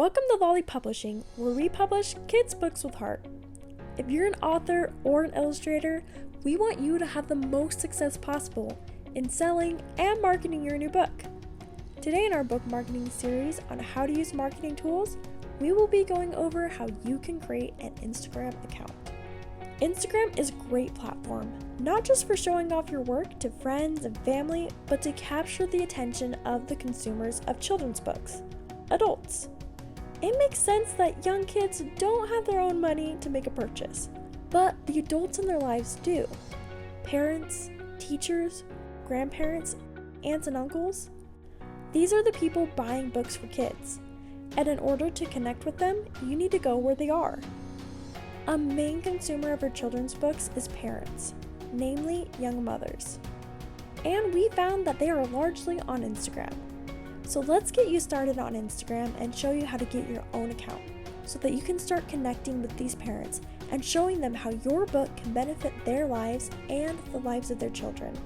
Welcome to Lolly Publishing, where we publish kids' books with heart. If you're an author or an illustrator, we want you to have the most success possible in selling and marketing your new book. Today in our book marketing series on how to use marketing tools, we will be going over how you can create an Instagram account. Instagram is a great platform, not just for showing off your work to friends and family, but to capture the attention of the consumers of children's books, adults. It makes sense that young kids don't have their own money to make a purchase, but the adults in their lives do. Parents, teachers, grandparents, aunts and uncles. These are the people buying books for kids, and in order to connect with them, you need to go where they are. A main consumer of our children's books is parents, namely young mothers. And we found that they are largely on Instagram. So let's get you started on Instagram and show you how to get your own account so that you can start connecting with these parents and showing them how your book can benefit their lives and the lives of their children.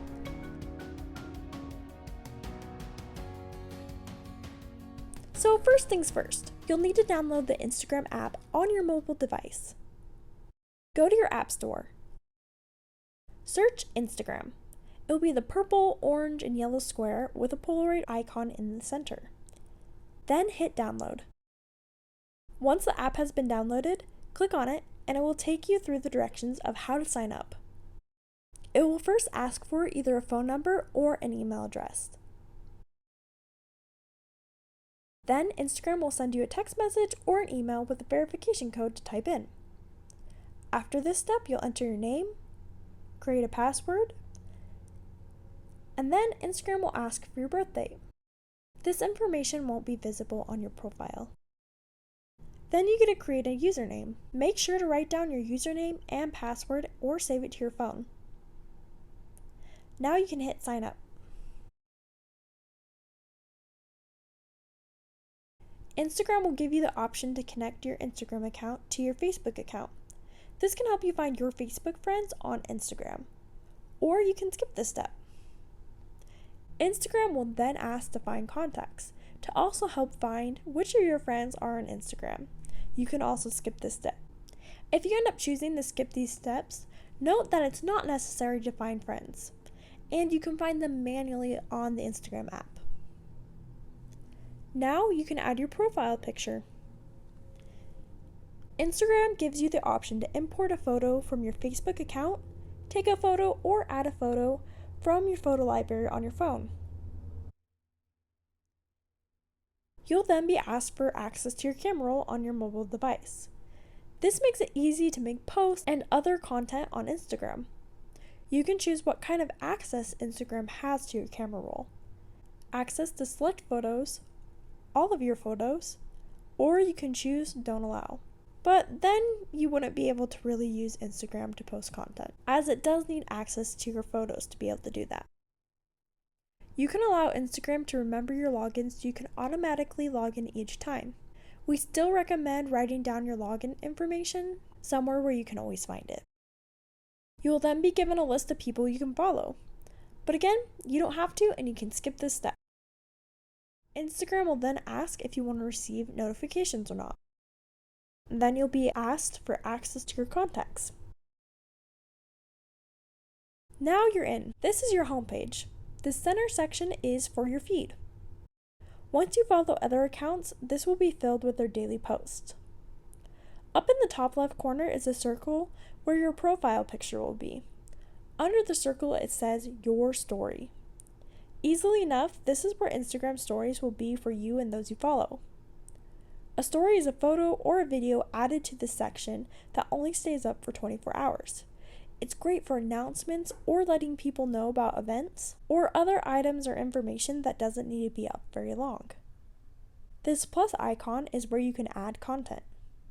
So first things first, you'll need to download the Instagram app on your mobile device. Go to your app store. Search Instagram. It will be the purple, orange, and yellow square with a Polaroid icon in the center. Then hit download. Once the app has been downloaded, click on it and it will take you through the directions of how to sign up. It will first ask for either a phone number or an email address. Then Instagram will send you a text message or an email with a verification code to type in. After this step, you'll enter your name, create a password, and then Instagram will ask for your birth date. This information won't be visible on your profile. Then you get to create a username. Make sure to write down your username and password or save it to your phone. Now you can hit sign up. Instagram will give you the option to connect your Instagram account to your Facebook account. This can help you find your Facebook friends on Instagram. Or you can skip this step. Instagram will then ask to find contacts to also help find which of your friends are on Instagram. You can also skip this step. If you end up choosing to skip these steps, note that it's not necessary to find friends, and you can find them manually on the Instagram app. Now you can add your profile picture. Instagram gives you the option to import a photo from your Facebook account, take a photo, or add a photo from your photo library on your phone. You'll then be asked for access to your camera roll on your mobile device. This makes it easy to make posts and other content on Instagram. You can choose what kind of access Instagram has to your camera roll. Access to select photos, all of your photos, or you can choose don't allow. But then you wouldn't be able to really use Instagram to post content, as it does need access to your photos to be able to do that. You can allow Instagram to remember your logins so you can automatically log in each time. We still recommend writing down your login information somewhere where you can always find it. You will then be given a list of people you can follow. But again, you don't have to and you can skip this step. Instagram will then ask if you want to receive notifications or not. Then you'll be asked for access to your contacts. Now you're in. This is your homepage. The center section is for your feed. Once you follow other accounts, this will be filled with their daily posts. Up in the top left corner is a circle where your profile picture will be. Under the circle it says your story. Easily enough, this is where Instagram stories will be for you and those you follow. A story is a photo or a video added to this section that only stays up for 24 hours. It's great for announcements or letting people know about events or other items or information that doesn't need to be up very long. This plus icon is where you can add content.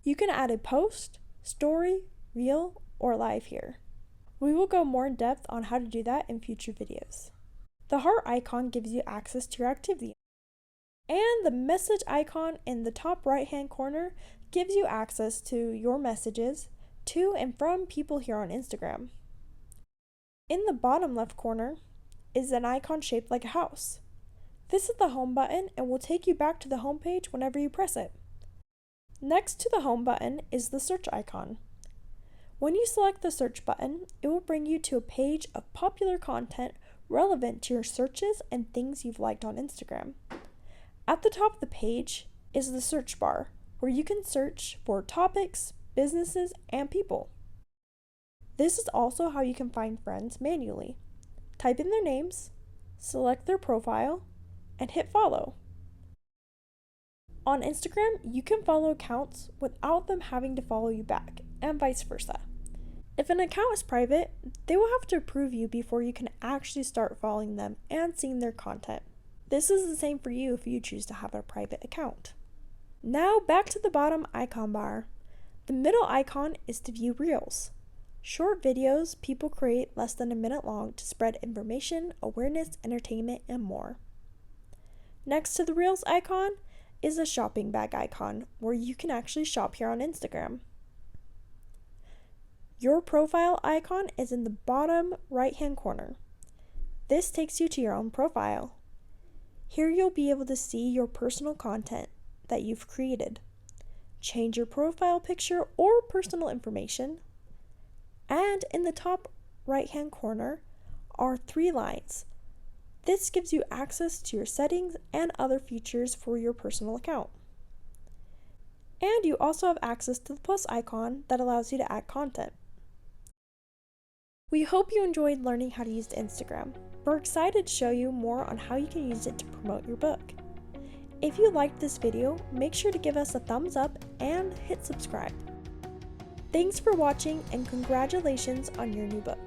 You can add a post, story, reel, or live here. We will go more in depth on how to do that in future videos. The heart icon gives you access to your activity. And the message icon in the top right hand corner gives you access to your messages to and from people here on Instagram. In the bottom left corner is an icon shaped like a house. This is the home button and will take you back to the home page whenever you press it. Next to the home button is the search icon. When you select the search button, it will bring you to a page of popular content relevant to your searches and things you've liked on Instagram. At the top of the page is the search bar, where you can search for topics, businesses, and people. This is also how you can find friends manually. Type in their names, select their profile, and hit follow. On Instagram, you can follow accounts without them having to follow you back, and vice versa. If an account is private, they will have to approve you before you can actually start following them and seeing their content. This is the same for you if you choose to have a private account. Now back to the bottom icon bar. The middle icon is to view Reels. Short videos people create less than a minute long to spread information, awareness, entertainment, and more. Next to the Reels icon is a shopping bag icon where you can actually shop here on Instagram. Your profile icon is in the bottom right-hand corner. This takes you to your own profile. Here you'll be able to see your personal content that you've created, change your profile picture or personal information, and in the top right-hand corner are 3 lines. This gives you access to your settings and other features for your personal account. And you also have access to the plus icon that allows you to add content. We hope you enjoyed learning how to use Instagram. We're excited to show you more on how you can use it to promote your book. If you liked this video, make sure to give us a thumbs up and hit subscribe. Thanks for watching and congratulations on your new book.